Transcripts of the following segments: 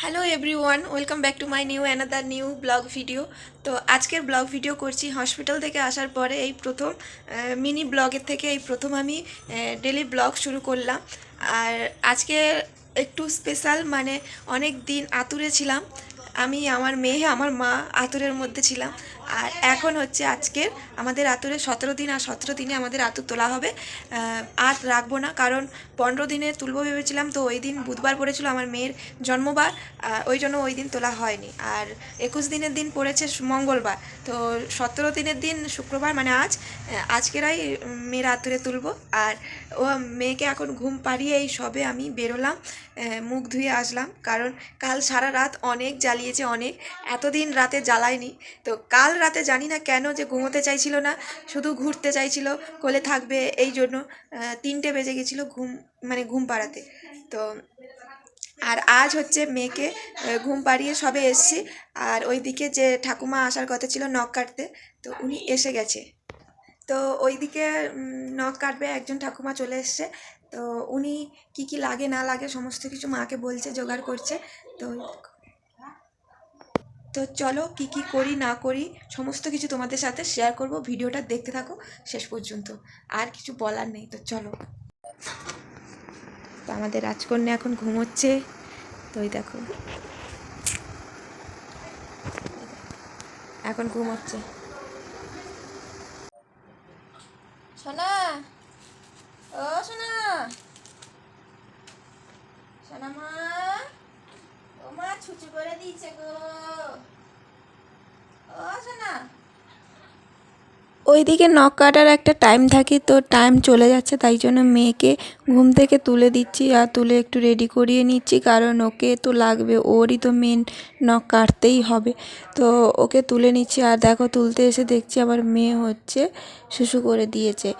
Hello everyone, welcome back to my another new blog video. তো আজকের blog video করছি hospital থেকে আসার পরে এই প্রথম মিনি ব্লগের থেকে এই প্রথম আমি ডেলি ব্লগ শুরু করলাম। আর আজকে একটু স্পেশাল, মানে অনেক দিন আতুরে ছিলাম আমি, আমার মেয়ে, আমার মা আতুরের মধ্যে ছিলাম। আর এখন হচ্ছে আজকের আমাদের আতুরে 17 দিন, আর 17 দিনে আমাদের আতুর তোলা হবে। আর রাখবো না, কারণ 15 দিনে তুলবো ভেবেছিলাম, তো ওই দিন বুধবার পড়েছিল আমার মেয়ের জন্মবার, ওই জন্য ওই দিন তোলা হয়নি। আর 21 দিনের দিন পড়েছে মঙ্গলবার, তো 17 দিনের দিন শুক্রবার, মানে আজকেরাই মেয়ের আতুরে তুলবো। আর ও মেয়েকে এখন ঘুম পাড়িয়ে এই সবে আমি বেরোলাম, মুখ ধুয়ে আসলাম, কারণ কাল সারা রাত অনেক জ্বালিয়েছে, অনেক, এতদিন রাতে জ্বালায়নি। তো কাল রাতে জানি না কেন যে ঘুমোতে চাইছিল না, শুধু ঘুরতে চাইছিল, কোলে থাকবে, এই জন্য 3টে বেজে গেছিলো ঘুম, মানে ঘুম পাড়াতে। তো আর আজ হচ্ছে মেয়েকে ঘুম পাড়িয়ে সবে এসছি। আর ওইদিকে যে ঠাকুমা আসার কথা ছিল নখ কাটতে, তো উনি এসে গেছে। তো ওইদিকে নখ কাটবে একজন ঠাকুমা চলে এসছে। তো উনি কি কি লাগে না লাগে সমস্ত কিছু মাকে বলছে, জোগাড় করছে। তো তো চলো কি কি করি না করি সমস্ত কিছু তোমাদের সাথে শেয়ার করব, ভিডিওটা দেখতে থাকো শেষ পর্যন্ত। আর কিছু বলার নেই, তো চলো। তো আমাদের রাজকন্যা এখন ঘুমোচ্ছে, তো ওই দেখো এখন ঘুমোচ্ছে। সোনা, ও সোনা, সোনা মা, ও মা ছুচু করে দিয়েছে গো, ও সোনা। ওইদিকে নখ কাটার একটা টাইম থাকে, তো টাইম চলে যাচ্ছে, তাই জন্য মেয়েকে ঘুম থেকে তুলে দিচ্ছি, আর তুলে একটু রেডি করিয়ে নিচ্ছি, কারণ ওকে তো লাগবে, ওরই তো মেন নখ কাটতেই হবে। তো ওকে তুলে নিচ্ছি। আর দেখো তুলতে এসে দেখছি আমার মেয়ে হচ্ছে শুশু করে দিয়েছে,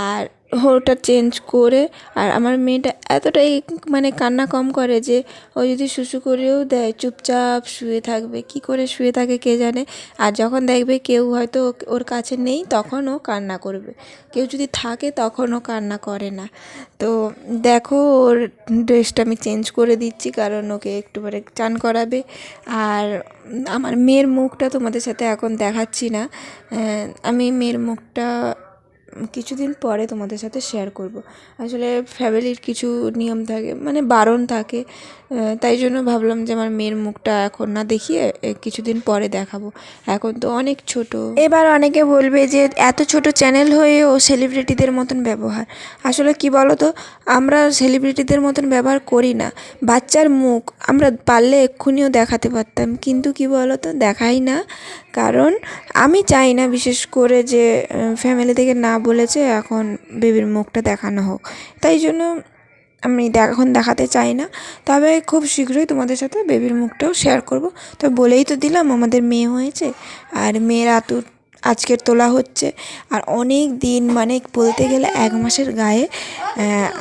আর ওটা চেঞ্জ করে। আর আমার মেয়েটা এতটাই মানে কান্না কম করে যে ও যদি শুশু করেও দেয় চুপচাপ শুয়ে থাকবে, কি করে শুয়ে থাকে কে জানে। আর যখন দেখবে কেউ হয়তো ওর কাছে নেই তখন ও কান্না করবে, কেউ যদি থাকে তখন ও কান্না করে না। তো দেখো ওর ড্রেসটা আমি চেঞ্জ করে দিচ্ছি, কারণ ওকে একটু পরে চান করাবে। আর আমার মেয়ের মুখটা তোমাদের সাথে এখন দেখাচ্ছি না, আমি মেয়ের মুখটা কিছুদিন পরে তোমাদের সাথে শেয়ার করব। আসলে ফ্যামিলির কিছু নিয়ম থাকে, মানে বারণ থাকে, তাই জন্য ভাবলাম যে আমার মেয়ের মুখটা এখন না দেখিয়ে কিছুদিন পরে দেখাবো, এখন তো অনেক ছোট। এবার অনেকে বলবে যে এত ছোট চ্যানেল হয়েও সেলিব্রিটিদের মতন ব্যবহার। আসলে কি বলো তো, আমরা সেলিব্রিটিদের মতন ব্যবহার করি না। বাচ্চার মুখ আমরা পারলে এক্ষুনিও দেখাতে পারতাম, কিন্তু কি বলো তো, দেখাই না। কারণ আমি চাই না, বিশেষ করে যে ফ্যামিলি থেকে না বলেছে এখন বেবির মুখটা দেখানো হোক, তাই জন্য আমি এখন দেখাতে চাই না। তবে খুব শীঘ্রই তোমাদের সাথে বেবির মুখটাও শেয়ার করব। তো বলেই তো দিলাম আমাদের মেয়ে হয়েছে, আর মেয়ের আতুর আজকের তোলা হচ্ছে। আর অনেক দিন, মানে বলতে গেলে 1 মাসের গায়ে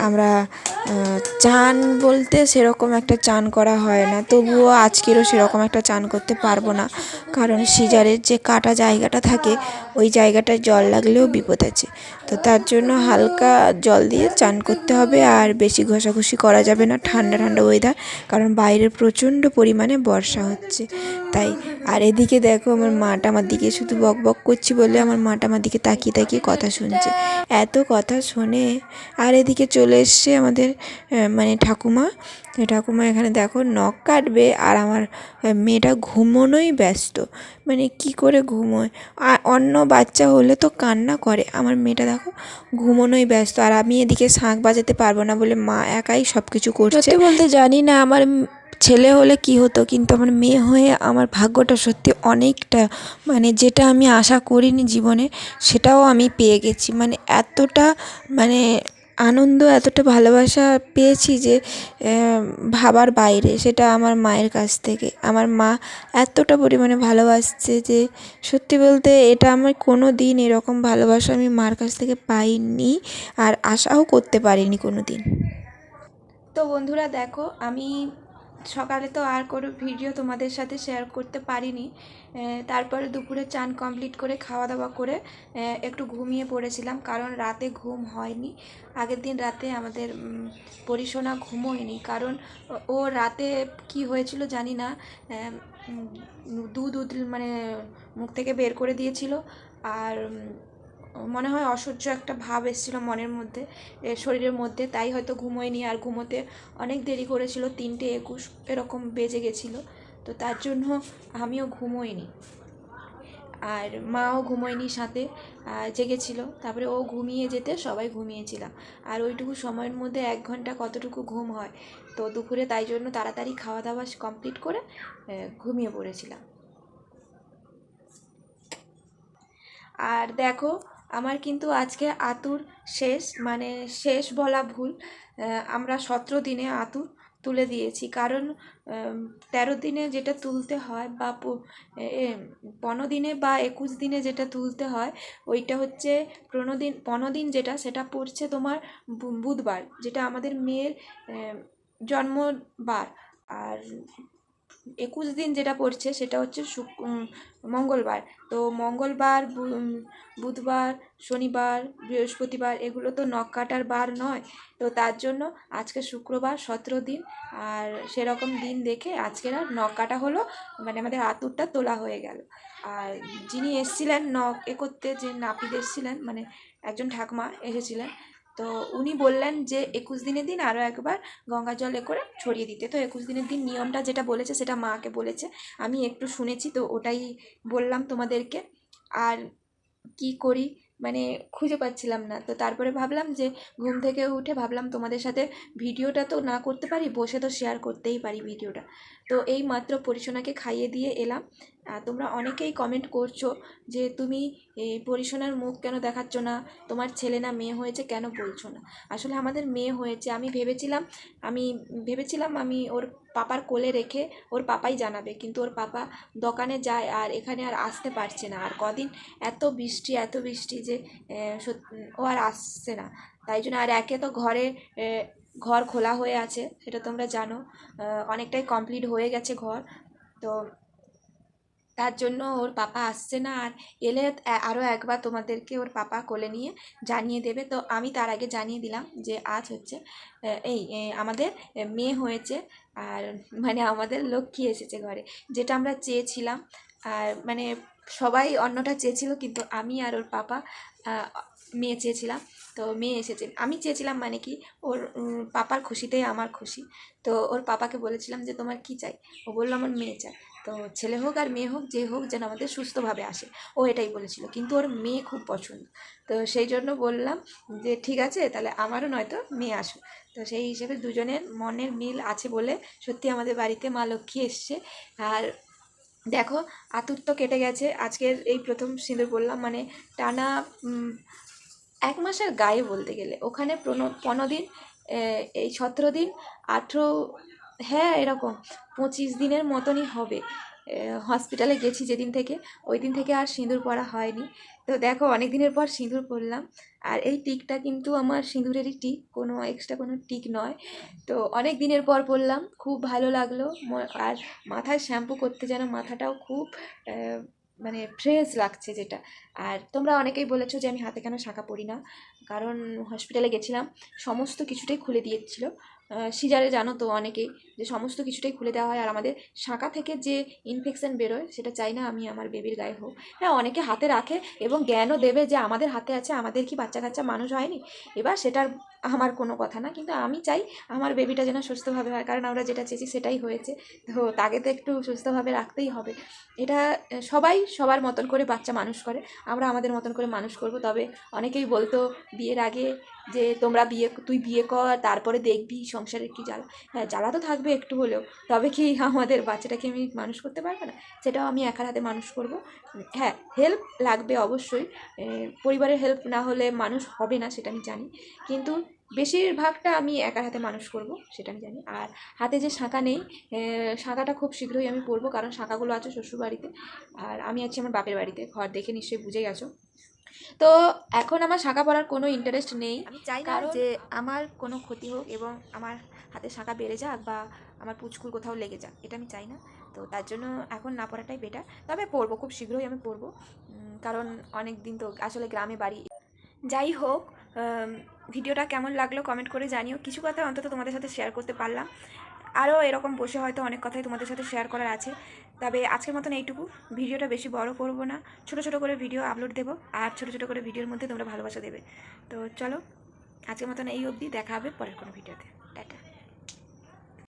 আমরা চান বলতে সেরকম একটা চান করা হয় না, তবুও আজকেরও সেরকম একটা চান করতে পারবো না, কারণ সিজারের যে কাটা জায়গাটা থাকে ওই জায়গাটায় জল লাগলেও বিপদ আছে। তো তার জন্য হালকা জল দিয়ে চান করতে হবে, আর বেশি ঘষাঘষি করা যাবে না, ঠান্ডা ঠান্ডা ওয়েদার, কারণ বাইরে প্রচণ্ড পরিমাণে বর্ষা হচ্ছে তাই। আর এদিকে দেখো আমার মাটা আমার দিকে শুধু বক বক করছি বলে আমার মাটা আমার দিকে তাকিয়ে তাকিয়ে কথা শুনছে, এত কথা শোনে। আর এদিকে চলে এসছে আমাদের মানে ঠাকুমা। ঠাকুমা এখানে দেখো নখ কাটবে, আর আমার মেয়েটা ঘুমোনোই ব্যস্ত, মানে কি করে ঘুমোয়। আর অন্য বাচ্চা হলে তো কান্না করে, আমার মেয়েটা দেখো ঘুমোনোই ব্যস্ত। আর আমি এদিকে শাঁখ বাজাতে পারবো না বলে মা একাই সব কিছু করছে। সত্যি বলতে জানি না আমার ছেলে হলে কি হতো, কিন্তু আমার মেয়ে হয়ে আমার ভাগ্যটা সত্যি অনেকটা, মানে যেটা আমি আশা করিনি জীবনে সেটাও আমি পেয়ে গেছি। মানে এতটা, মানে আনন্দ, এতটা ভালোবাসা পেয়েছি যে ভাবার বাইরে, সেটা আমার মায়ের কাছ থেকে। আমার মা এতটা পরিমাণে ভালোবাসছে যে সত্যি বলতে এটা আমার কোনো দিন এরকম ভালোবাসা আমি মার কাছ থেকে পাইনি, আর আশাও করতে পারিনি কোনো দিন। তো বন্ধুরা দেখো আমি সকালে তো আর কোনো ভিডিও তোমাদের সাথে শেয়ার করতে পারিনি। তারপরে দুপুরে চান কমপ্লিট করে খাওয়া দাওয়া করে একটু ঘুমিয়ে পড়েছিলাম, কারণ রাতে ঘুম হয়নি। আগের দিন রাতে আমাদের পরিশোনা ঘুমোয়নি, কারণ ও রাতে কি হয়েছিল জানি না, দুধ মানে মুখ থেকে বের করে দিয়েছিল। আর মনে হয় অসহ্য একটা ভাব এসেছিলো মনের মধ্যে, শরীরের মধ্যে, তাই হয়তো ঘুমোয়নি। আর ঘুমোতে অনেক দেরি করেছিল, 3:21 এরকম বেজে গেছিলো। তো তার জন্য আমিও ঘুমোইনি, আর মাও ঘুমোয়নি, সাথে জেগেছিল। তারপরে ও ঘুমিয়ে যেতে সবাই ঘুমিয়েছিলাম। আর ওইটুকু সময়ের মধ্যে 1 ঘন্টা কতটুকু ঘুম হয়। তো দুপুরে তাই জন্য তাড়াতাড়ি খাওয়া দাওয়া কমপ্লিট করে ঘুমিয়ে পড়েছিলাম। আর দেখো, আমার কিন্তু আজকে আতুর শেষ, মানে শেষ বলা ভুল, আমরা 17 দিনে আতুর তুলে দিয়েছি। কারণ 13 দিনে যেটা তুলতে হয়, বা 15 দিনে বা 21 দিনে যেটা তুলতে হয়, ওইটা হচ্ছে 15 দিন যেটা, সেটা পড়ছে তোমার বুধবার, যেটা আমাদের মেয়ের জন্মবার। আর 21 দিন যেটা পড়ছে সেটা হচ্ছে মঙ্গলবার। তো মঙ্গলবার, বুধবার, শনিবার, বৃহস্পতিবার এগুলো তো নখ কাটার বার নয়। তো তার জন্য আজকে শুক্রবার, 17 দিন, আর সেরকম দিন দেখে আজকের আর নখ কাটা হলো, মানে আমাদের আতুরটা তোলা হয়ে গেল। আর যিনি এসছিলেন নখ করতে, যে নাপিত এসছিলেন, মানে একজন ঠাকুমা এসেছিলেন, তো উনি বললেন যে 21 দিনের দিন আরও একবার গঙ্গা জল করে ছড়িয়ে দিতে। তো 21 দিনের দিন নিয়মটা যেটা বলেছে সেটা মাকে বলেছে, আমি একটু শুনেছি, তো ওটাই বললাম তোমাদেরকে। আর কি করি, মানে খুঁজে পাচ্ছিলাম না। তো তারপরে ভাবলাম যে ঘুম থেকে উঠে ভাবলাম তোমাদের সাথে ভিডিওটা তো না করতে পারি, বসে তো শেয়ার করতেই পারি ভিডিওটা। তো এই মাত্র পরিশোনাকে খাইয়ে দিয়ে এলাম। তোমরা অনেকেই কমেন্ট করছো যে তুমি এই পরিশোনার মুখ কেন দেখাচ্ছ না, তোমার ছেলে না মেয়ে হয়েছে কেন বলছো না। আসলে আমাদের মেয়ে হয়েছে। আমি ভেবেছিলাম আমি ওর পাপার কোলে রেখে ওর পাপাই জানাবে, কিন্তু ওর পাপা দোকানে যায় আর এখানে আর আসতে পারছে না। আর কদিন এত বৃষ্টি যে ও আর আসছে না। তাই জন্য, আর একে তো ঘর খোলা হয়ে আছে, সেটা তোমরা জানো, অনেকটাই কমপ্লিট হয়ে গেছে ঘর। তো তার জন্য ওর পাপা আসছে না। আর এলে আরও একবার তোমাদেরকে ওর পাপা কোলে নিয়ে জানিয়ে দেবে। তো আমি তার আগে জানিয়ে দিলাম যে আজ হচ্ছে আমাদের মেয়ে হয়েছে, আর মানে আমাদের লক্ষ্মী এসেছে ঘরে, যেটা আমরা চেয়েছিলাম। আর মানে সবাই অন্যটা চেয়েছিল, কিন্তু আমি আর ওর পাপা মেয়ে চেয়েছিলাম। তো মেয়ে এসেছে। আমি চেয়েছিলাম মানে কি, ওর পাপার খুশিতেই আমার খুশি। তো ওর পাপাকে বলেছিলাম যে তোমার কি চাই, ও বললো আমার মেয়ে চাই। তো ছেলে হোক আর মেয়ে হোক, যে হোক, যেন আমাদের সুস্থভাবে আসে, ও এটাই বলেছিল। কিন্তু ওর মেয়ে খুব পছন্দ, তো সেই জন্য বললাম যে ঠিক আছে, তাহলে আমারও নয়তো মেয়ে আসুক। তো সেই হিসেবে দুজনের মনের মিল আছে বলে সত্যি আমাদের বাড়িতে মা লক্ষ্মী এসছে। আর দেখো, আতুর তো কেটে গেছে, আজকের এই প্রথম সিঁদুর পরলাম, মানে টানা 1 মাসের গায়ে বলতে গেলে। ওখানে 15 দিন, এই 17 দিন, 18, হ্যাঁ এরকম 25 দিনের মতনই হবে। হসপিটালে গেছি যেদিন থেকে, ওই দিন থেকে আর সিঁদুর পরা হয়নি। তো দেখো, অনেক দিনের পর সিঁদুর পরলাম। আর এই টিকটা কিন্তু আমার সিঁদুরেরই টিক, কোনো এক্সট্রা কোনো টিক নয়। তো অনেক দিনের পর পরলাম, খুব ভালো লাগলো। আর মাথায় শ্যাম্পু করতে যেন মাথাটাও খুব মানে ফ্রেশ লাগছে যেটা। আর তোমরা অনেকেই বলেছো যে আমি হাতে কেন শাঁখা পরি না, কারণ হসপিটালে গেছিলাম, সমস্ত কিছুটাই খুলে দিয়েছিল। সিজারে জানো তো অনেকেই, যে সমস্ত কিছুটাই খুলে দেওয়া হয়। আর আমাদের শাঁখা থেকে যে ইনফেকশন বেরোয়, সেটা চাই না আমি আমার বেবির গায়ে হোক। হ্যাঁ, অনেকে হাতে রাখে এবং জ্ঞানও দেবে যে আমাদের হাতে আছে, আমাদের কি বাচ্চা কাচ্চা মানুষ হয়নি। এবার সেটার আমার কোনো কথা না, কিন্তু আমি চাই আমার বেবিটা যেন সুস্থভাবে হয়, কারণ আমরা যেটা চেয়েছি সেটাই হয়েছে। তো তাকে তো একটু সুস্থভাবে রাখতেই হবে। এটা সবাই সবার মতন করে বাচ্চা মানুষ করে, আমরা আমাদের মতন করে মানুষ করব। তবে অনেকেই বলতো বিয়ের আগে যে তুই বিয়ে কর, তারপরে দেখবি সংসারের কি জ্বালা। হ্যাঁ, জ্বালা তো থাকবে একটু হলেও, তবে কি আমাদের বাচ্চাটাকে আমি মানুষ করতে পারবো না? সেটাও আমি একার হাতে মানুষ করব। হ্যাঁ, হেল্প লাগবে অবশ্যই, পরিবারের হেল্প না হলে মানুষ হবে না, সেটা আমি জানি। কিন্তু বেশিরভাগটা আমি একার হাতে মানুষ করব, সেটা আমি জানি। আর হাতে যে শাঁখা নেই, শাঁখাটা খুব শীঘ্রই আমি পরবো, কারণ শাঁখাগুলো আছে শ্বশুরবাড়িতে, আর আমি আছি আমার বাপের বাড়িতে। ঘর দেখে নিশ্চয়ই বুঝে গেছো। তো এখন আমার শাঁখা পরার কোনো ইন্টারেস্ট নেই। আমি চাই না যে আমার কোনো ক্ষতি হোক এবং আমার হাতে শাঁখা বেড়ে যাক বা আমার পুচকুর কোথাও লেগে যাক, এটা আমি চাই না। তো তার জন্য এখন না পরাটাই বেটার। তবে পরবো, খুব শীঘ্রই আমি পরবো, কারণ অনেক দিন তো আসলে গ্রামে বাড়ি। যাই হোক, ভিডিওটা কেমন লাগলো কমেন্ট করে জানিও। কিছু কথা অন্তত তোমাদের সাথে শেয়ার করতে পারলাম। আরও এরকম বসে হয়তো অনেক কথাই তোমাদের সাথে শেয়ার করার আছে। তবে আজকের মতন এইটুকু। ভিডিওটা বেশি বড় করব না, ছোট ছোট করে ভিডিও আপলোড দেবো, আর ছোট ছোট করে ভিডিওর মধ্যে তোমরা ভালোবাসা দেবে। তো চলো, আজকের মতন এই অবধি, দেখা হবে পরের কোনো ভিডিওতে। টাটা।